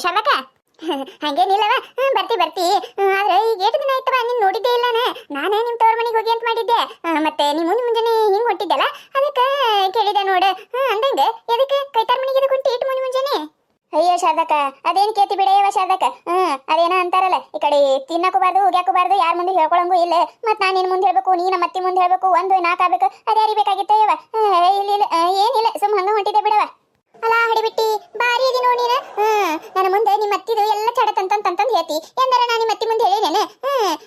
ಶಾರದಕ್ಕ ಹಂಗೇನಿಲ್ಲವ ಬರ್ತಿ ಬರ್ತಿ ಆದ್ರೆ ಈಗ ಎಷ್ಟು ದಿನ ಆಯ್ತವ ನೀನ್ ನೋಡಿದ್ದೇ ಇಲ್ಲನ ನಾನೇ ನಿಮ್ ತವ್ರ ಮನೆಗೆ ಹೋಗಿ ಅಂತ ಮಾಡಿದ್ದೆ ಮತ್ತೆ ನೀ ಮುಂಜಾನೆ ಹಿಂಗ್ ಹೊಂಟಿದ್ದಲ್ಲ ಅದಕ್ಕೆ ಕೇಳಿದೆ ನೋಡ ಅಂದಂಗ ಎದಕ್ಕೆ ಕೈತಾರ ಮನೆಗೆ ಎದಕ್ಕೆ ಹೊಂಟಿ ಇಟ್ಟು ಮುಂಜಾನೆ ಅಯ್ಯೋ ಶಾರದಕ್ಕ ಅದೇನ್ ಕೇತಿ ಬಿಡೆಯವ ಶಾರದಕ್ಕ ಅದೇನ ಅಂತಾರಲ್ಲ ಈ ಕಡೆ ತಿನ್ನಕೋಬಾರ್ದು ಹೋಗ್ಯಾಕೋಬಾರ್ದು ಯಾರ ಮುಂದೆ ಹೇಳ್ಕೊಳಂಗೂ ಇಲ್ಲ ಮತ್ ನಾನ್ ನಿನ್ ಮುಂದೆ ಹೇಳ್ಬೇಕು ನೀ ನಮ್ಮ ಅತ್ತಿ ಮುಂದೆ ಹೇಳ್ಬೇಕು ಒಂದು ನಾಕಾಗ್ಬೇಕು ಅದೇ ಅರಿಬೇಕಾಗಿತ್ತೇವ ಇಲ್ಲ ಏನಿಲ್ಲ ಸುಮ್ ಹಂಗ ಹೊಂಟಿದ್ದೆ ಬಿಡವ ಅಲ್ಲ ಹಡಿಬಿಟ್ಟಿ ಬಾರಿ ಅದಿ ನೋಡಿ ನನ್ನ ಮುಂದೆ ನಿಮ್ಮ ಅತ್ತಿದು ಎಲ್ಲ ಚಡ ತಂತಂದ್ ಹೇಳ್ತಿ ಎಂದಾರ ನಾ ನಿಮ್ಮ ಅತ್ತಿ ಮುಂದೆ ಹೇಳಿನೇನೆ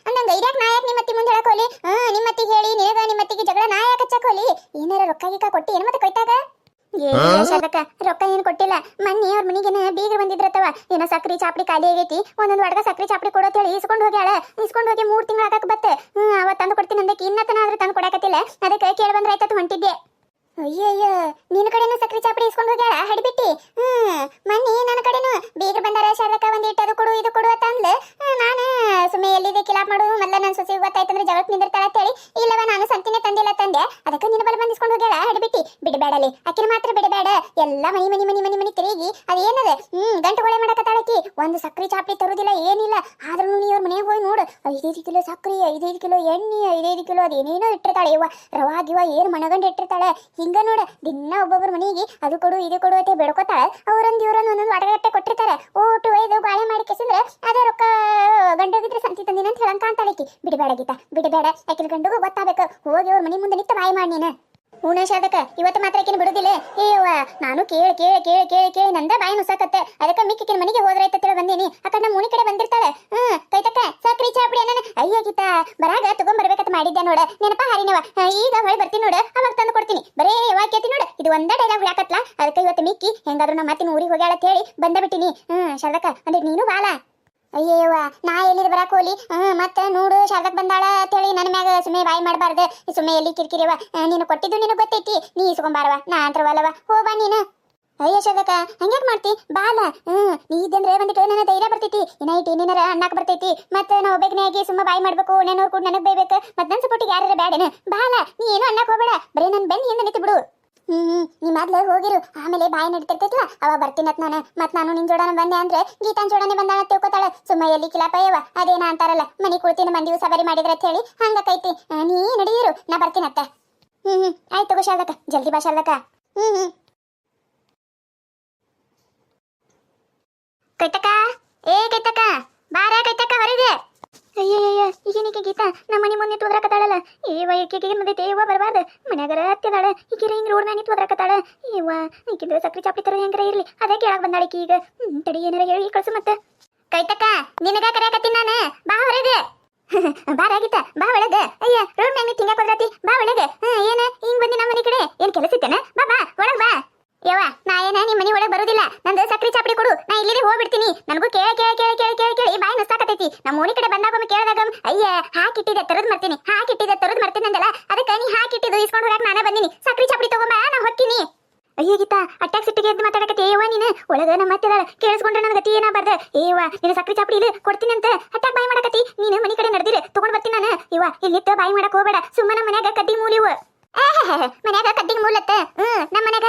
ಅಂದಂಗ ಇದ್ಯಾಕ ನಾ ಯಾಕೆ ನಿಮ್ಮ ಅತ್ತಿ ಮುಂದೆ ಹೇಳಕೋಲಿ ನಿಮ್ಮ ಅತ್ತಿಗೆ ಹೇಳಿ ನಿನಗ ನಿಮ್ಮ ಅತ್ತಿಗೆ ಜಗಳ ನಾ ಯಾಕೆ ಹಚ್ಚಾಕೋಲಿ ಏನಾರ ರೊಕ್ಕ ಗೀಕ ಕೊಟ್ಟಿ ಏನ್ ಮತ್ತೆ ಕೊಯ್ತಾಗ ಶಾರದಕ್ಕ ರೊಕ್ಕ ಏನ್ ಕೊಟ್ಟಿಲ್ಲ ಮೊನ್ನೆ ಅವ್ರ ಮನಿಗೇನ ಬೀಗರು ಬಂದಿದ್ರತವ ಏನೋ ಸಕ್ರಿ ಚಾಪಡಿ ಖಾಲಿ ಆಗೈತಿ ಒಂದೊಂದು ವಡ್ಗ ಸಕ್ರಿ ಚಾಪಡಿ ಕೊಡೋತ್ ಹೇಳಿ ಇಸ್ಕೊಂಡು ಹೋಗ್ಯಾಳ ಇಸ್ಕೊಂಡು ಹೋಗಿ 3 ತಿಂಗಳು ಆಗಾಕ ಬತ್ತೆ ಅವತ್ತು ತಂದು ಕೊಡ್ತೀನಿ ಅಂದಕ್ಕೆ ಇನ್ನತನ ಆದ್ರೂ ತಂದು ಕೊಡಕತ್ತಿಲ್ಲ ಅದಕ್ಕೆ ಕೇಳಿ ಬಂದ್ರೆ ಆಯ್ತತ್ ಹೊಂಟಿದ್ದೆ ಅಯ್ಯಯ್ಯ ನಿನ್ನ ಕಡೆನೂ ಸಕ್ರಿ ಚಾಪಡಿ ಇಸ್ಕೊಂಡು ಹೋಗ್ಯಾಳ ಹಡಿಬಿಟ್ಟಿ ಮನ್ನಿ ನನ್ನ ಕಡೆನೂ ಬೀಗರು ಬಂದಾರ ಶಾರದಕ್ಕ ಒಂದಿಟ್ಟು ಅದು ಕೊಡು ಇದು ಕೊಡು ಅಂತ ಅಂದ್ಲು ನಾನು ಸುಮ್ಮನೆ ಎಲ್ಲಿದೆ ಕಿಲಾಪ್ ಮಾಡೋದು ಮೊದಲ ನನ್ನ ಸೊಸಿ ಗೊತ್ತಾಯ್ತಂದ್ರೆ ಜಗಳಕ್ಕೆ ನಿಂದಿರ್ತಾಳ ಅಂತ ಹೇಳಿ ಇಲ್ಲವ ನಾನು ಸಂತಿನೇ ತಂದಿಲ್ಲ ತಂದೆ ಅದಕ್ಕೆ ನಿನ್ನ ಬಲ ಬಂದಿಸ್ಕೊಂಡು ಹೋಗ್ಯಾಳ ಹಡಿಬಿಟ್ಟಿ ಬಿಡಬೇಡಲಿ ಆಕಿನ ಮಾತ್ರ ಬಿಡಬೇಡ ಎಲ್ಲ ಮನಿ ತಿರುಗಿ ಅದೇನದ ಗಂಟುಗೊಳೆ ಮಾಡಕತ್ತಾಳಕಿ ಒಂದು ಸಕ್ರಿ ಚಾಪಡಿ ತರುದಿಲ್ಲ ಏನಿಲ್ಲ ಆದ್ರೂ ನೀ ಅವ್ರ ಮನೆಗೆ ಹೋಗಿ ನೋಡು 5 ಕಿಲೋ ಸಕ್ರಿ 5 ಕಿಲೋ ಎಣ್ಣೆ 5 ಕಿಲೋ ಅದೇನೇನೋ ಇಟ್ಟಿರ್ತಾಳೆ ಇವ ರವಾ ಗಿವ ಏನು ಮಣಗಂಡು ಇಟ್ಟಿರ್ತಾಳೆ ಹಿಂಗ ನೋಡ ದಿನ ಒಬ್ಬೊಬ್ಬರ ಮನೆಗೆ ಅದು ಕೊಡು ಇದು ಕೊಡು ಅಂತ ಬೇಡ್ಕೋತಾಳೆ ಅವ್ರೊಂದು ಇವ್ರೊಂದು ಒಂದೊಂದು ವಾಟಗಟ್ಟೆ ಕೊಟ್ಟಿರ್ತಾರೆ ಓಟು ಒಯ್ದು ಬಾಳೆ ಮಾಡಿ ಕೆಸಿದ್ರೆ ಅದೇ ರೊಕ್ಕ ಗಂಡೋಗಿದ್ರೆ ಸಂತಿ ತಂದಿನ ಅಂತ ಹೇಳಂಕ ಅಂತಾಳಕಿ ಬಿಡಬೇಡ ಗೀತಾ ಬಿಡಬೇಡ ಯಾಕಿನ ಗಂಡುಗೂ ಗೊತ್ತಾಗಬೇಕು ಹೋಗಿ ಅವ್ರ ಮನೆ ಮುಂದೆ ನಿಂತು ಬಾಯಿ ಮಾಡಿ ನೀನು ಶಾರದಕ್ಕ ಇವತ್ತು ಮಾತ್ರ ಆಕಿನ ಬಿಡುದಿಲ್ಲ ಏವ ನಾನು ಕೇಳಿ ನಂದ ಬಾಯಿ ನುಸಾಕತ್ತೆ ಅದಕ್ಕೆ ಮಿಕ್ಕಿನ ಮನೆಗೆ ಹೋದ್ರಾಯ್ತ ತಿಳ ಬಂದೀನಿ ಅಕ್ಕ ನಮ್ಮ ಮುನಿ ಕಡೆ ಬಂದಿರ್ತಾಳೆ ಕೈತಕ್ಕ ಸಕ್ರಿ ಚಾಪಡಿ ಅನ್ನ ಅಯ್ಯ ಗೀತಾ ಬರಾಗ ತಗೊಂಡ್ಬರ್ಬೇಕಂತ ಮಾಡಿದ್ದೆ ನೋಡ ನೆನಪ ಹಾರಿನವ ಈಗ ಹೊಳಿ ಬರ್ತೀನಿ ನೋಡ ಅವಾಗ ತಂದು ಕೊಡ್ತೀನಿ ಬರೇ ಯಾವಾಗ ಕೇತಿ ನೋಡ ಇದು ಒಂದೇ ಡೈಲಾಗ್ ಹುಡಾಕತ್ಲ ಅದಕ್ಕೆ ಇವತ್ತು ಮಿಕ್ಕಿ ಹೆಂಗಾದ್ರೂ ನಮ್ಮ ಮಾತಿನ ಊರಿಗೆ ಹೋಗ್ಯಾಳ ಅಂತ ಹೇಳಿ ಬಂದ ಬಿಟ್ಟಿನಿ ಶಾರದಕ್ಕ ಅಂದ್ರೆ ನೀನು ಬಾಲ ಅಯ್ಯವ್ವ ನಾ ಎಲ್ಲಿದ್ ಬರಾಕೋಲಿ ಮತ್ತೆ ನೋಡು ಶಾರದಕ್ ಬಂದಾಳ ಅಂತೇಳಿ ನನ್ನ ಮ್ಯಾಗ ಸುಮ್ಮನೆ ಬಾಯಿ ಮಾಡಬಾರ್ದು ಸುಮ್ಮನೆ ಎಲ್ಲಿ ಕಿರಿಕಿರಿವ ನೀನು ಕೊಟ್ಟಿದ್ದು ನಿನಗೆ ಗೊತ್ತೈತಿ ನೀ ಇಸ್ಕೊಂಬಾರವ ನಾ ಅಂತರವಲ್ಲವ ಹೋಬಾ ನೀನು ಅಯ್ಯ ಶಾರದಕ್ಕ ಹಂಗ್ಯಾಕ್ ಮಾಡ್ತಿ ಬಾಲ ನೀ ಇದ್ದಂದ್ರೆ ಬಂದಿಟ್ಟು ನನ್ನ ಧೈರ್ಯ ಬರ್ತೈತಿ ಏನಾಯ್ತು ಏನೇನಾರ ಅನ್ನಕ್ ಬರ್ತೈತಿ ಮತ್ತೆ ನಾವು ಒಬ್ಬನೇ ಆಗಿ ಸುಮ್ಮ ಬಾಯಿ ಮಾಡ್ಬೇಕು ನೆನೋರ್ ಕೂಡ ನನಗ್ ಬೈಬೇಕು ಮತ್ತೆ ನನ್ನ ಸಪೋರ್ಟಿಗೆ ಯಾರ ಬ್ಯಾಡೇನ ಬಾಲ ನೀ ಏನು ಅನ್ನಕ್ ಹೋಗ್ಬೇಡ ಬರೀ ನನ್ನ ಬೆನ್ನ ಹಿಂದೆ ನಿಂತು ಬಿಡು ನೀ ಮೊದ್ಲು ಹೋಗಿರು ಆಮೇಲೆ ಬಾಯಿ ನಡೀತಿರ್ತೈತಿಲ್ಲ ಅವ ಬರ್ತೀನತ್ ನಾನು ನಿನ್ ಜೋಡನ ಬಂದೆ ಅಂದ್ರೆ ಗೀತಾನ್ ಜೋಡನೆ ಬಂದಾಳ ತಿಳ್ಕೊತಾಳ ಸುಮ್ಮ ಎಲ್ಲಿ ಕಿಲಾಪಯ್ಯವ ಅದೇನ ಅಂತಾರಲ್ಲ ಮನಿ ಕುಳ್ತೀನಿ ಮಂದಿ ಸವಾರಿ ಮಾಡಿದ್ರ ಅಂತ ಹೇಳಿ ಹಂಗಕೈತಿ ನೀ ನಡೀರು ನಾ ಬರ್ತೀನತ್ತ ಆಯ್ತು ತಗೋ ಶಾರದಕ್ಕ ಜಲ್ದಿ ಬಾ ಶಾರದಕ್ಕ ಕೈತಕ್ಕ ಕೈತಕ್ಕ ಬಾರ ಕೈತಕ್ಕ ಹೊರಗೆ ಅಯ್ಯಯ್ಯ ಈಗೇನಿಕೆ ಗೀತಾ ನಮ್ಮ ಮನೆ ಮುಂದೆ ನಿಂತು ಒದ್ರಾಕತ್ತಾಳಲ್ಲ ಈಕೆಗೆ ಏನದೈತೆ ಇವ ಬರಬಾರ್ದು ಮನ್ಯಾಗರ ಹತ್ತಿದಾಳ ಈಕೆರ ಹಿಂಗೆ ರೋಡ್ ಮ್ಯಾಗ ನಿಂತು ಒದ್ರಾಕತ್ತಾಳ ಈಕಿಂದ ಸಕ್ರಿ ಚಾಪಡಿ ತರೋದು ಹೆಂಗಾರ ಇರ್ಲಿ ಅದೇ ಕೇಳಕ್ ಬಂದಾಳಿಕಿ ಈಗ ತಡಿ ಏನಾರ ಹೇಳಿ ಕಳ್ಸು ಮತ್ತೆ ಕೈತಕ್ಕ ನಿನಗ ಕರೆಯಕತ್ತೀನಿ ನಾನು ಬಾ ಹೊರಗೆ ಬಾರ ಗೀತಾ ಬಾ ಒಳಗ ಅಯ್ಯ ರೋಡ್ ಮ್ಯಾಗ ನಿಂತು ಹಿಂಗ ಕೊದ್ರಾತಿ ಬಾ ಒಳಗೆ ಏನ ಹಿಂಗ್ ಬಂದಿ ನಮ್ಮ ಮನೆ ಕಡೆ ಏನ್ ಕೆಲಸ ಇತ್ತೇನ ಬಾ ಬಾ ಒಳಗ್ ಬಾ ಯವ್ವ ನಾ ಏನ ನಿಮ್ಮ ಮನೆ ಒಳಗೆ ಬರುದಿಲ್ಲ ನಂದು ಸಕ್ರಿ ಚಾಪಡಿ ಕೊಡು ನಾ ಇಲ್ಲಿದೆ ಹೋಗ್ಬಿಡ್ತೀನಿ ನನಗೂ ಕೇಳಿ ಬಾಯಿ ನಸ್ತಾಕತೈತಿ ನಮ್ಮ ಓಣಿ ಕಡೆ ಬಂದಾಗ ಕೇಳಿದಾಗ ಅಯ್ಯ ಹಾಕಿಟ್ಟಿದ್ದೆ ತರದ್ ಮರ್ತೀನಿ ಅಂದಲ್ಲ ಅದಕ್ಕೆ ನೀ ಹಾಕಿಟ್ಟಿದ್ದು ಇಸ್ಕೊಂಡು ಹೋಗಕ್ಕೆ ನಾನೇ ಬಂದಿನಿ ಸಕ್ರಿ ಚಾಪಡಿ ತಗೊಂಬ ನಾ ಹೊಕ್ಕಿನಿ ಅಯ್ಯ ಗೀತಾ ಅಟ್ಯಾಕ್ ಸಿಟ್ಟಿಗೆ ಎದ್ದು ಮಾತಾಡಕತ್ತೆ ಏವ ನೀನು ಒಳಗ ನಮ್ಮ ಅತ್ತಿದಾಳ ಕೇಳಿಸ್ಕೊಂಡ್ರೆ ನನ್ನ ಗತಿ ಏನಾಗ್ಬಾರ್ದು ಏವ ನೀನು ಸಕ್ರಿ ಚಾಪಡಿ ಇಲ್ಲಿ ಕೊಡ್ತೀನಿ ಅಂತ ಅಟ್ಯಾಕ್ ಬಾಯಿ ಮಾಡಕತ್ತಿ ನೀನು ಮನೆ ಕಡೆ ನಡೆದಿರ ತಗೊಂಡ್ ಬರ್ತೀನಿ ನಾನು ಇವ ಇಲ್ಲಿತ್ತ ಬಾಯಿ ಮಾಡಕ್ ಹೋಗ್ಬೇಡ ಸುಮ್ಮನೆ ನಮ್ಮ ಮನ್ಯಾಗ ಕದ್ದಿ ಮೂಲಿವು ಮನ್ಯಾಗ ಕದ್ದಿಗೆ ಮೂಲತ್ತ ನಮ್ಮ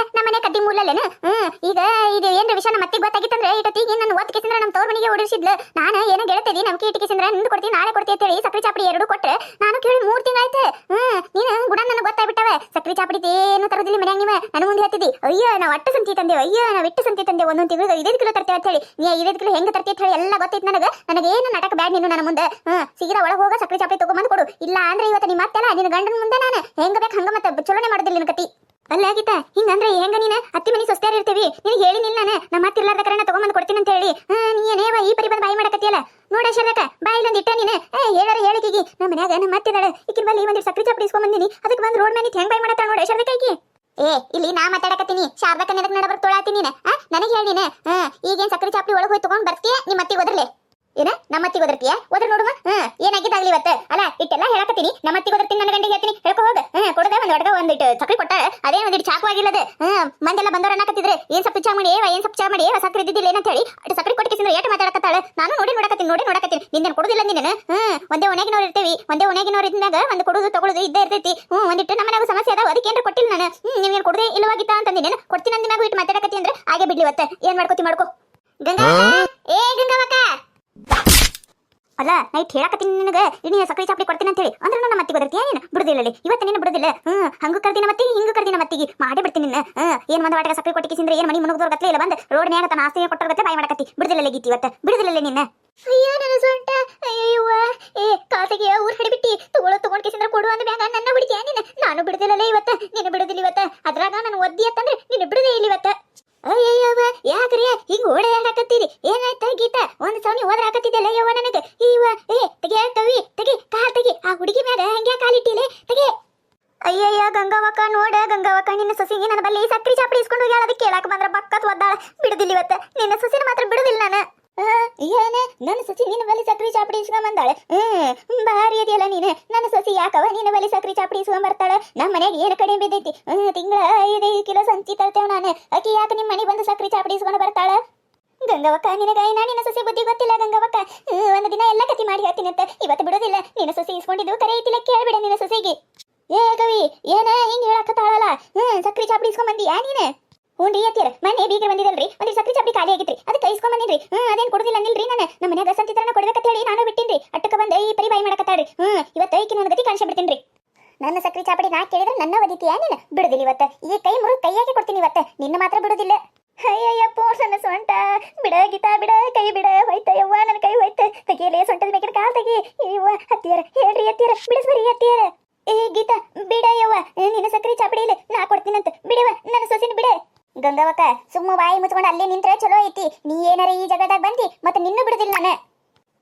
ಮನೆ ಕದ್ದಿ ಮೂಲಲ್ಲೇನ ಈಗ ಇದು ಏನ್ರ ವಿಷಯ ನಮ್ಮ ಅತ್ತಿಗೆ ಗೊತ್ತಾಗಿತ್ತಂದ್ರೆ ಇಟತ್ತಿಗೆ ನನ್ನ ಒತ್ತು ಕೇಸಿಂದ್ರೆ ನಮ್ಮ ತವ್ರ ಮನೆಗೆ ಓಡಿಸಿದ್ಲು ನಾನು ಏನೋ ಗೆಳತಿದ್ದಿ ನಮ್ಗೆ ಇಟ್ಟು ಕೇಸಿಂದ್ರೆ ನಿಂದು ಕೊಡ್ತೀನಿ ನಾಳೆ ಕೊಡ್ತೀನಿ ಅಂತ ಹೇಳಿ ಸಕ್ರಿ ಚಾಪಡಿ 2 ಕೊಟ್ರೆ ನಾನು ಕೇಳಿ 3 ತಿಂಗಳಾಯ್ತು ನೀನು ಗುಣ ನನಗೆ ಗೊತ್ತಾಗ್ಬಿಟ್ಟವೆ ಸಕ್ರಿ ಚಾಪಡಿ ಏನು ತರೋದಿಲ್ಲ ಮನ್ಯಾಗ ನೀವು ನನ್ನ ಮುಂದೆ ಹೇಳ್ತಿದ್ದಿ ಅಯ್ಯೋ ನಾವು ಅಟ್ಟು ಸಂತಿ ತಂದೆ ಇಟ್ಟು ಸಂತಿ ತಂದೆ ಒಂದೊಂದು ತಿಂಗಳು 5 ಕಿಲೋ ತರ್ತೇವೆ ಅಂತ ಹೇಳಿ ನೀ 5 ಕಿಲೋ ಹೆಂಗೆ ತರ್ತಿ ಅಂತ ಹೇಳಿ ಎಲ್ಲ ಗೊತ್ತೈತಿ ನನಗೇನು ನಾಟಕ ಬ್ಯಾಡ ನೀನು ನನ್ನ ಮುಂದೆ ಸೀದಾ ಒಳಗೆ ಹೋಗ ಸಕ್ರಿ ಚಾಪಡಿ ತಗೊಂಬಂದು ಕೊಡು ಇಲ್ಲ ಅಂದ್ರೆ ಇವತ್ತು ನಿಮ್ಮ ಅತ್ತೆಲ್ಲ ನಿನ್ನ ಗಂಡನ ಮುಂದೆ ನಾನು ಹೆಂಗ ಬೇಕು ಹಂಗ ಮತ್ತೆ ಚಲೋನೆ ಮಾಡೋದಿಲ್ಲ ನಿನ್ನ ಕತಿ ಅಲ್ಲ ಗೀತಾ ಹಿಂಗಂದ್ರೆ ಹೆಂಗ ನೀನು ಅತ್ತಿ ಮನೆ ಸೊಸ್ತ್ಯಾರ ಇರ್ತೀವಿ ನಿನಗೆ ಹೇಳಿನಿಲ್ಲ ನಾನು ನಮ್ಮ ಅತ್ತಿರ್ಲಾರ್ದ ಕರೆ ತಗೊಂಬಂದು ಕೊಡ್ತೀನಿ ಅಂತ ಹೇಳಿ ನೀ ಏನೇವ ಈ ಪರಿ ಬಂದು ಬಾಯಿ ಮಾಡಕತ್ತಿಯಲ್ಲ ನೋಡ ಶಾರದಕ್ಕ ಬಾಯಿಲೊಂದು ಇಟ್ಟ ನೀನು ಹೇಳಾರ ಹೇಳಿಕಿಗಿ ನಮ್ಮ ಮನ್ಯಾಗ ನಮ್ಮ ಅತ್ತಿದಾಳೆ ಈಕಿನ ಬಲ್ಲಿ ಒಂದು ಸಕ್ರಿ ಚಾಪಡಿ ಇಸ್ಕೊಂಡ್ ಬಂದಿನಿ ಅದಕ್ಕೆ ಬಂದು ರೋಡ್ ಮ್ಯಾನಿ ಹೆಂಗ್ ಬಾಯಿ ಮಾಡತ್ತಾಳ ನೋಡ ಶಾರದಕ್ಕ ಈಕಿ ಇಲ್ಲಿ ನಾ ಮಾತಾಡಕತ್ತೀನಿ ಶಾರದಕ್ಕ ನೆದಕ್ ನಡಬರ್ ತೊಳಾತೀನಿ ನೀನು ನನಗೆ ಹೇಳಿ ನೀನು ಈಗೇನ್ ಸಕ್ರಿ ಚಾಪಡಿ ಒಳಗೆ ಹೋಗಿ ತಗೊಂಡ್ ಬರ್ತೀಯ ನಿಮ್ಮ ಅತ್ತಿಗೆ ಒದರ್ಲೆ ಏನ ನಮ್ಮ ಅತ್ತಿಗೆ ಒದರ್ತೀಯ ಒದ್ರ ನೋಡುವ ಏನಾಗಿದ್ದಾಗ್ಲಿ ಇವತ್ತು ಅಲ್ಲ ಇಟ್ಟೆಲ್ಲ ಹೇಳಕತ್ತೀನಿ ನಮ್ಮ ಅತ್ತಿಗೆ ಒದರ್ತೀನಿ ನನ್ನ ಗಂಡಿಗೆ ಹೇಳ್ತೀನಿ ಹೇಳ್ಕೊ ಹೋಗ ಕೊಡದೆ ಒಂದು ಒಡಗ ಒಂದಿಟ್ಟು ಸಕ್ರಿ ಕೊಟ್ಟಾಳ ಅದೇ ಒಂದಿಟ್ಟು ಚಾಕು ಆಗಿಲ್ಲದೆ ಮಂದೆಲ್ಲ ಬಂದವ್ರ ಅನ್ನಕತ್ತಿದ್ರೆ ಏನ್ ಸಪ್ಪು ಚಾ ಮಾಡಿ ಏನ್ ಸಪ್ಪು ಚಾ ಮಾಡಿ ಸಕ್ರಿ ಇದ್ದಿದ್ದಿಲ್ಲ ಏನಂತ ಹೇಳಿ ಅಟ್ಟು ಸಕ್ರಿ ಕೊಟ್ಟಿಸಿದ್ರೆ ಏಟು ಮಾತಾಡಕತ್ತಾಳೆ ನಾನು ನೋಡಕತ್ತೀನಿ ನಿಂದೇನು ಕೊಡುದಿಲ್ಲ ನೀನು ಒಂದೇ ಒಣಗಿನವ್ರು ಇರ್ತೀವಿ ಒಂದೇ ಒಣಗಿನವ್ರು ಇದ್ದಾಗ ಒಂದು ಕೊಡುದು ತಗೊಳುದು ಇದ್ದೇ ಇರ್ತೈತಿ ಒಂದಿಟ್ಟು ನಮ್ಮನೆಗೂ ಸಮಸ್ಯೆ ಅದಾವ ಅದಕ್ಕೆ ಏನಾರ ಕೊಟ್ಟಿಲ್ಲ ನಾನು ನಿಮ್ಗೇನು ಕೊಡದೆ ಇಲ್ಲವಾಗಿತ್ತ ಅಂತಂದಿನೇನು ಕೊಡ್ತೀನಿ ಅಂದಿನಾಗೂ ಇಟ್ಟು ಮಾತಾಡಕತ್ತಿ ಅಂದ್ರೆ ಹಾಗೆ ಬಿಡ್ಲಿ ಇವತ್ತು ಏನ್ ಮಾಡ್ಕೋತಿ ಮಾಡ್ಕೋ ಗಂಗಾವಕ್ಕ ಏ ಗಂಗಾವಕ್ಕ ಅಲ್ಲ ನೈಟ್ ಹೇಳಕತ್ತೀನಿ ನಿನಗೆ ನೀನು ಸಕ್ರೆ ಚಾಪಡಿ ಕೊಡ್ತೀನಿ ಅಂತ ಹೇಳಿ ಅಂದ್ರೆ ನನ್ನ ಮತ್ತಿಗೆ ಬದರ್ತೀಯ ನೀನು ಬಿಡುದಿಲ್ಲ ಇವತ್ತು ನೀನು ಬಿಡುದಿಲ್ಲ ಹಂಗೂ ಕರ್ದಿನ ಮತ್ತಿಗೆ ಹಿಂಗೂ ಕರ್ದಿನ ಮತ್ತಿಗೆ ಮಾಡಿ ಬಿಡ್ತೀನಿ ನಿನ್ನ ಏನ್ ಒಂದು ವಾಟಕ ಸಕ್ರೆ ಕೊಟ್ಟಿಸಿಂದ್ರೆ ಏನ್ ಮನಿ ಮುನುಗ್ದವ್ರ ಗತ್ಲೆ ಇಲ್ಲ ಬಂದು ರೋಡ್ ನ್ಯಾಗ ತನ್ನ ಆಸ್ತಿ ಕೊಟ್ಟರ ಗತ್ಲೆ ಬಾಯಿ ಮಾಡಕತ್ತಿ ಬಿಡುದಿಲ್ಲ ಗೀತಿ ಇವತ್ತು ಬಿಡುದಿಲ್ಲ ನಿನ್ನ ಅಯ್ಯ ನನ್ನ ಸೊಂಟ ಅಯ್ಯವ್ವ ಏ ಕಾಸಿಗೆ ಊರ್ ಹಿಡಿಬಿಟ್ಟಿ ತಗೊಂಡ್ ಕೇಸಿಂದ್ರ ಕೊಡು ಅಂದ ಮ್ಯಾಗ ನನ್ನ ಬಿಡ್ತೀಯ ನೀನು ನಾನು ಬಿಡುದಿಲ್ಲಲೇ ಇವತ್ತು ನೀನು ಬಿಡುದಿಲ್ಲ ಇವತ್ತು ಅದ್ರಾಗ ನಾನು ಒದ್ದಿ ಅಂತಂದ್ರೆ ನೀನು ಬಿಡುದೇ ಇಲ್ಲ ಇವತ್ತು ಅಯ್ಯವ್ವ ಯಾಕ್ರಿ ಹಿಂಗ ಓಡಾಡಕತ್ತೀರಿ ಏನಾಯ್ತ ಗೀತಾ ಒಂದ್ ಸವನಿ ಓದ್ರಾಕತ್ತಿದ್ದಲ್ಲ ಯವ್ವ ನನಗೆ ಇವ ಏ ತೆಗೆ ಕವಿ ತೆಗೆ ಕಾಲ್ ತೆಗಿ ಆ ಹುಡುಗಿ ಮ್ಯಾಗ ಹಂಗ್ಯಾ ಕಾಲಿಟ್ಟಿಲೆ ತೆಗೆ ಅಯ್ಯಯ್ಯ ಗಂಗಾವಕ್ಕ ನೋಡ ಗಂಗಾವಕ್ಕ ನಿನ್ನ ಸೊಸಿಗೆ ನನ್ನ ಬಲ್ಲಿ ಸಕ್ರಿ ಚಾಪಡಿ ಇಸ್ಕೊಂಡು ಹೋಗ್ಯಾಳ ಅದಕ್ಕೆ ಕೇಳಾಕ ಬಂದ್ರ ಬಕ್ಕತ್ ಒದ್ದಾಳ ಬಿಡುದಿಲ್ಲ ಇವತ್ತ ನಿನ್ನ ಸೊಸಿನ ಮಾತ್ರ ಬಿಡುದಿಲ್ಲ ನಾನು ಏನ ನನ್ನ ಸೊಸಿ ನಿನ್ನ ಬಲ್ಲಿ ಸಕ್ರಿ ಚಾಪಡಿ ಇಸ್ಕೊಂಡ್ ಬಂದಾಳ ಭಾರಿ ಇದೆಯಲ್ಲ ನೀನು ನನ್ನ ಸೊಸಿ ಯಾಕವ ನಿನ್ನ ಬಲ್ಲಿ ಸಕ್ರಿ ಚಾಪಡಿ ಇಸ್ಕೊಂಡ್ ಬರ್ತಾಳ ನಮ್ಮ ಮನೆಗೆ ಏನು ಕಡಿಮೆ ಬಿದ್ದೈತಿ ತಿಂಗಳ 5 ಕಿಲೋ ಸಂಚಿ ತರ್ತೇವ್ ನಾನು ಆಕಿ ಯಾಕೆ ನಿಮ್ಮ ಮನೆ ಬಂದು ಸಕ್ರಿ ಚಾಪಡಿ ಇಸ್ಕೊಂಡು ಬರ್ತಾಳ ಗಂಗವಕ್ಕ ನಿನಗ ನಿನ್ನ ಸೊಸಿ ಬುದ್ಧಿ ಗೊತ್ತಿಲ್ಲ ಗಂಗವಕ್ಕ ಒಂದು ದಿನ ಎಲ್ಲ ಕತಿ ಮಾಡಿ ಹೇಳ್ತೀನಿ ಅಂತ ಇವತ್ತು ಬಿಡೋದಿಲ್ಲ ನಿನ್ನ ಸೊಸಿ ಇಸ್ಕೊಂಡಿದ್ದು ಕರೆ ಐತಿಲ್ಲ ಕೇಳ್ಬಿಡ ನಿನ್ನ ಸೊಸಿಗೆ ಏ ಕವಿ ಏನ ಹಿಂಗ್ ಹೇಳಕತ್ತಾಳಲ್ಲ ಸಕ್ರಿ ಚಾಪಡಿ ಇಸ್ಕೊಂಡ್ ಬಂದಿ ಯಾ ನೀನು ಹ್ಞೂ ಅತ್ತಿಯರ ಮನೆ ಬೀಗರ್ ಬಂದಿದಲ್ರಿ ಒಂದು ಸಕ್ರಿ ಚಾಪಡಿ ಖಾಲಿ ಆಗಿತ್ರಿ ಅದಕ್ಕೆ ಇಸ್ಕೊಂಡ್ ಬಂದಿನ್ರಿ ಅದೇನ್ ಕೊಡುದಿಲ್ಲ ನಿಲ್ರಿ ನಾನು ನಮ್ಮ ಮನ್ಯಾಗ ಸಂತಿತರನ ಕೊಡ್ಬೇಕಂತ ಹೇಳಿ ನಾನು ಬಿಟ್ಟಿನ್ರಿ ಅಟ್ಟಕ್ಕೆ ಬಂದ ಈ ಪರಿ ಬಾಯಿ ಮಾಡಕತ್ತಾಳ್ರಿ ಇವತ್ತು ಈಕಿನ ಒಂದು ಗತಿ ಕಾಣಿಸಿ ಬಿಡ್ತೀನಿ ನನ್ನ ಸಕ್ರಿ ಚಾಪಡಿ ನಾ ಕೇಳಿದ್ರೆ ನನ್ನ ಒದಿತೀಯಾ ನೀನು ಬಿಡುದಿಲ್ಲ ಇವತ್ತು ಈ ಕೈ ಮುರು ಕೈಯಾಗಿ ಕೊಡ್ತೀನಿ ಇವತ್ತು ನಿನ್ನ ಮಾತ್ರ ಬಿಡುದಿಲ್ಲ ಅಯ್ಯಯ್ಯಪ್ಪ ನನ್ನ ಸೊಂಟ ಬಿಡ ಗೀತಾ ಬಿಡ ಕೈ ಬಿಡ ಹೋಯ್ತ ಯವ್ವ ನನ್ನ ಕೈ ಹೋಯ್ತ ತೆಗಿಯಲೇ ಸೊಂಟದ ಮೇಕಿನ ಕಾಲ್ ತೆಗಿ ಯವ್ವ ಅತ್ತಿಯರ ಹೇಳ್ರಿ ಅತ್ತಿಯರ ಬಿಡಿಸ್ಬರಿ ಅತ್ತಿಯರ ಏ ಗೀತಾ ಬಿಡ ಯವ್ವ ನಿನ್ನ ಸಕ್ರಿ ಚಾಪಡಿ ಇಲ್ಲ ನಾ ಕೊಡ್ತೀನಂತ ಬಿಡವ ನನ್ನ ಸೊಸಿನ ಬಿಡ ಗಂಗಾವಕ್ಕ ಸುಮ್ಮ ಬಾಯಿ ಮುಚ್ಕೊಂಡು ಅಲ್ಲೇ ನಿಂತ್ರೆ ಚಲೋ ಐತಿ ನೀ ಏನಾರ ಈ ಜಗದಾಗ ಬಂದಿ ಮತ್ತೆ ನಿನ್ನೂ ಬಿಡುದಿಲ್ಲ ನಾನು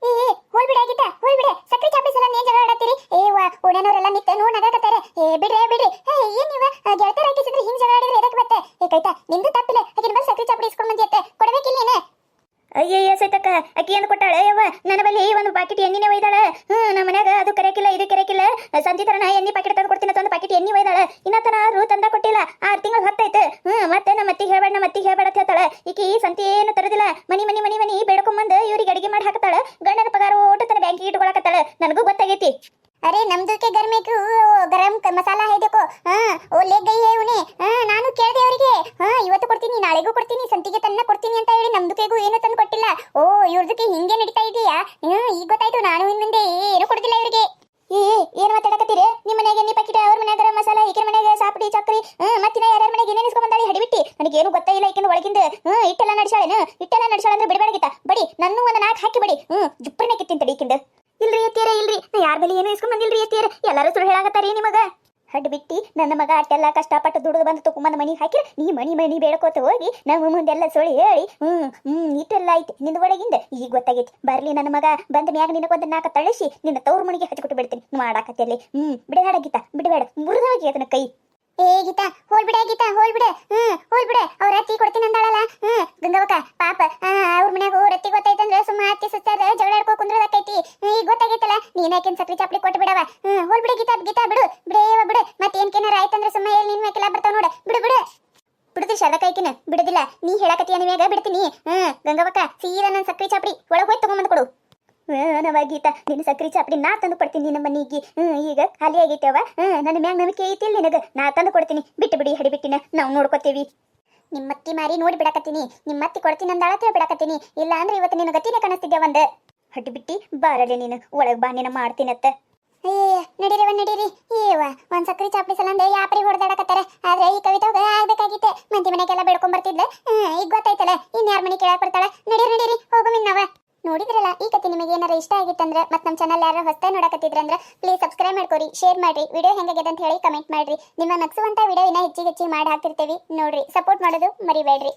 ಏ ಹೋಲ್ಬಿಡ ಗೀತಾ ಹೋಲ್ಬಿಡ ಸಕ್ರಿ ಚಾಪಡಿ ಸಲ ನೀನ್ ಜಗಳ ಆಡತ್ತೀರಿ ಓಣ್ಯಾನವರೆಲ್ಲ ನಿಂತೆ ನೋಡ್ ನಗಾಕತ್ತಾರೆ ಬಿಡ್ರಿ ಏನ್ ನೀವ ಗೆಳತರ ಹಾಕಿಸಿದ್ರೆ ಹಿಂಗ್ ಜಗಳ ಆಡಿದ್ರೆ ಎದಕ್ಕೆ ಬತ್ತೆ ಕೈತಾ ನಿಂದು ತಪ್ಪಿಲ್ಲ ಆಕಿನ ಬಂದು ಸಕ್ರಿ ಚಾಪಡಿ ಇಸ್ಕೊಂಡ್ ಬಂದಿಯತ್ತೆ ಕೊಡ್ಬೇಕಿಲ್ಲ ನೀನು ಅಯ್ಯಯ್ಯ ಸೈತಕ್ಕ ಅಕ್ಕಿ ಏನು ಕೊಟ್ಟಾಳೆ ಯವ್ವ ನನ್ನ ಬಲ್ಲಿ ಒಂದು ಪಾಕೆಟ್ ಎಣ್ಣಿನೇ ಒಯ್ದಾಳ ನಮ್ಮ ಮನ್ಯಾಗ ಅದು ಕರೆಕಿಲ್ಲ ಇದು ಕರೆಕಿಲ್ಲ ಸಂಜೆ ತರನ ಎಣ್ಣೆ ಪಾಕೆಟ್ ತಂದು ಕೊಡ್ತೀನಿ ಒಂದು ಪಾಕೆಟ್ ಎಣ್ಣೆ ಒಯ್ದಾಳ ಇನ್ನತನ ರೂ ತಂದ ಕೊಟ್ಟಿಲ್ಲ 6 ತಿಂಗಳು ಹೊತ್ತೈತೆ ಮತ್ತೆ ನಮ್ಮ ಅತ್ತಿಗೆ ಹೇಳ್ಬೇಡ ಅಂತ ಹೇಳ್ತಾಳ ಈಕಿ ಸಂತಿ ಏನು ತರದಿಲ್ಲ ಮನಿ ಬೇಡ್ಕೊಂಬಂದು ಇವ್ರಿಗೆ ಅಡಿಗೆ ಮಾಡಿ ಹಾಕತಾಳ ಗಂಡನ ಪಗಾರ ಓಟು ತನ್ನ ಬ್ಯಾಂಕಿಗೆ ಇಟ್ಕೊಳಕತ್ತಾಳ ನನಗೂ ಗೊತ್ತಾಗೈತಿ अरे नम्दुके घर में क्यों गरम मसाला है देखो वो ले गई है उन्हें ನಾನು ಕೇಳಿದೆ ಅವರಿಗೆ ಇವತ್ತು ಕೊಡ್ತೀನಿ ನಾಳೆಗೂ ಕೊಡ್ತೀನಿ ಸಂತಿಗೆ ತನ್ನ ಕೊಡ್ತೀನಿ ಅಂತ ಹೇಳಿ ನಮ್ದುಕೆಗೂ ಏನು ತಂದು ಕೊಟ್ಟಿಲ್ಲ ಓ ಇವ್ರದಕ್ಕೆ ಹಿಂಗೆ ನಡೀತಾ ಇದೆಯಾ ಈಗ ಗೊತ್ತಾಯ್ತು ನಾನು ಇನ್ನೊಂದೇ ಏನು ಕೊಡ್ತಿಲ್ಲ ಇವರಿಗೆ ಏನು ಮಾತಾಡಕತ್ತೀರಿ ನಿಮ್ಮ ಮನೆಗೆ ಎಣ್ಣೆ ಪಾಕಿಟ ಅವ್ರ ಮನೆಯಾಗ ಗರಂ ಮಸಾಲ ಈಕಿನ ಮನೆಗೆ ಸಾಪಡಿ ಚಕ್ರಿ ಮತ್ತಿನ ಯಾರ್ಯಾರ ಮನೆಗೆ ಏನೇನು ಇಸ್ಕೊಂಡ್ ಬಂದಾಳಿ ಹಡಿಬಿಟ್ಟಿ ನನಗೇನು ಗೊತ್ತಾಯಿಲ್ಲ ಈಕಿನ ಒಳಗಿಂದ ಇಟ್ಟೆಲ್ಲ ನಡ್ಸಾಳ ಅಂದ್ರೆ ಬಿಡಬೇಡಗಿತ್ತ ಬಡಿ ನನ್ನ ಒಂದು 4 ಹಾಕಿ ಬಡಿ ಜುಪ್ಪರನೆ ಕಿತ್ತೀನಿ ತಡಿ ಈಕಿಂದ ಇಲ್ರಿ ಅತ್ತಿಯರ ಇಲ್ರಿ ನಾ ಯಾರ ಬಳಿ ಏನು ಇಸ್ಕೊಂಡ್ ಬಂದಿಲ್ರಿ ಅತ್ತಿಯರ ಎಲ್ಲರೂ ಸುಳ್ಳು ಹೇಳಾಕತ್ತಾರಿ ನಿಮಗ ಹಡ್ ಬಿಟ್ಟಿ ನನ್ನ ಮಗ ಅಟ್ಟೆಲ್ಲ ಕಷ್ಟಪಟ್ಟು ದುಡಿದು ಬಂದು ತಗೊಂಬಂದು ಮನಿ ಹಾಕಿರ ನೀ ಮನಿ ಬೇಡಕೋತ ಹೋಗಿ ನಮ್ಮ ಮುಂದೆಲ್ಲ ಸುಳ್ಳು ಹೇಳಿ ಇಟ್ಟೆಲ್ಲ ಐತಿ ನಿಂದ ಒಳಗಿಂದ ಈಗ ಗೊತ್ತಾಗೈತಿ ಬರ್ಲಿ ನನ್ನ ಮಗ ಬಂದ ಮ್ಯಾಗ ನಿನಗೊಂದು 4 ತಳಿಸಿ ನಿನ್ನ ತವ್ರ ಮನಿಗೆ ಹಚ್ಚಿಕೊಟ್ಟು ಬಿಡ್ತೀನಿ ಮಾಡಾಕತ್ತಲ್ಲಿ ಬಿಡಬೇಡ ಗೀತಾ ಬಿಡಬೇಡ ಮುರಿದೋಗಿ ಅದನ್ನ ಕೈ ಏ ಗೀತಾ ಹೋಲ್ಬಿಡ ಅವ್ರ ಅತ್ತಿ ಕೊಡ್ತೀನಿ ಅಂದಾಳಲ್ಲ ಗಂಗವಕ್ಕ ಪಾಪ ಅವ್ರ ಮನ್ಯಾಗ ರತ್ತಿ ಗೊತ್ತಾಯ್ತಂದ್ರೆ ಸುಮ್ಮ ಅತ್ತಿ ಸುತ್ತಾರ ಜಗಳ ಆಡ್ಕೋ ಕುಂದ್ರದಾಕೈತಿ ಈಗ ಗೊತ್ತಾಗೈತಲ್ಲ ನೀನಾಕಿನ ಸಕ್ರಿ ಚಾಪಡಿ ಕೊಟ್ಟು ಬಿಡವ ಹೋಲ್ಬಿಡ ಗೀತಾ ಬಿಡು ಮತ್ತೇನ್ಕೇನಾರ ಆಯ್ತಂದ್ರೆ ಸುಮ್ಮ ಹೇಳಿ ನಿನ್ ಮೇಕೆಲ್ಲ ಬರ್ತಾವ ನೋಡ ಬಿಡುದಿ ಶದಕೈಕಿನ ಬಿಡುದಿಲ್ಲ ನೀ ಹೇಳಕತ್ತೀಯ ನಿಮ್ಯಾಗ ಬಿಡ್ತೀನಿ ಗಂಗವಕ್ಕ ಸೀದಾ ನನ್ನ ಸಕ್ರಿ ಚಾಪಡಿ ಒಳಗೆ ಹೋಗಿ ತಗೊಂಬಂದು ಕೊಡು ಗೀತಾ ನಿನ್ನ ಸಕ್ರಿ ಚಾಪಡಿ ನಾ ತಂದು ಕೊಡ್ತೀನಿ ನಿನ್ನ ಮನಿಗೆ ಈಗ ಖಾಲಿ ಆಗೈತವ ನನ್ನ ಮ್ಯಾಗ ನಂಬಿಕೆ ಐತಿಲ್ಲ ನಿನಗ ನಾ ತಂದು ಕೊಡ್ತೀನಿ ಬಿಟ್ಟು ಬಿಡಿ ಹಡಿಬಿಟ್ಟಿನ ನಾವು ನೋಡ್ಕೋತೀವಿ ನಿಮ್ಮತ್ತಿ ಮಾರಿ ನೋಡಿ ಬಿಡಕತ್ತೀನಿ ನಿಮ್ಮತ್ತಿ ಕೊಡ್ತೀನಿ ಅಂದಾಳ ತಿಳಿ ಬಿಡಕತ್ತೀನಿ ಇಲ್ಲ ಅಂದ್ರೆ ಇವತ್ತು ನಿನ್ನ ಗತಿನೇ ಕಾಣಿಸ್ತಿದ್ದೆ ಒಂದ್ ಹಡಿಬಿಟ್ಟಿ ಬಾರಲೆ ನೀನು ಒಳಗ್ ಬಾ ನೀನ ಮಾಡ್ತೀನತ್ತ ನಡೀರಿ ಒಂದ್ ಸಕ್ರಿ ಚಾಪಡಿ ಸಲಂದೆ ಯಾಪ್ರಿ ಹೊಡೆದಾಡಕತ್ತಾರ ಆದ್ರೆ ಈ ಕವಿತಾಗ ಆಗ್ಬೇಕಾಗಿತ್ತೆ ಮಂದಿ ಮನೆಗೆಲ್ಲ ಬೇಡ್ಕೊಂಡ್ ಬರ್ತಿದ್ಲೆ ಈಗ ಗೊತ್ತಾಯ್ತಲ್ಲ ಇನ್ಯಾರ ಮನೆ ಕೇಳಕ್ ಬರ್ತಾಳ ನಡೀರಿ ಹೋಗಮಿನ್ನವ ನೋಡಿದ್ರಲ್ಲ ಈ ಕತೆ ನಿಮಗೆ ಏನಾರ ಇಷ್ಟ ಆಗಿತ್ತಂದ್ರೆ ಮತ್ತೆ ನಮ್ಮ ಚಾನಲ್ ಯಾರು ಹೊಸದಾಗಿ ನೋಡಕತ್ತಿದ್ರಂದ್ರೆ ಪ್ಲೀಸ್ ಸಬ್ಸ್ಕ್ರೈಬ್ ಮಾಡ್ಕೊರಿ ಶೇರ್ ಮಾಡ್ರಿ ವಿಡಿಯೋ ಹೆಂಗಾಗಿದೆ ಅಂತ ಹೇಳಿ ಕಮೆಂಟ್ ಮಾಡ್ರಿ ನಿಮ್ಮ ನಗಿಸುವಂತ ವಿಡಿಯೋ ಇನ್ನೂ ಹೆಚ್ಚಿಗೆ ಮಾಡಿ ಹಾಕ್ತಿರ್ತೀವಿ ನೋಡ್ರಿ ಸಪೋರ್ಟ್ ಮಾಡೋದು ಮರಿಬೇಡ್ರಿ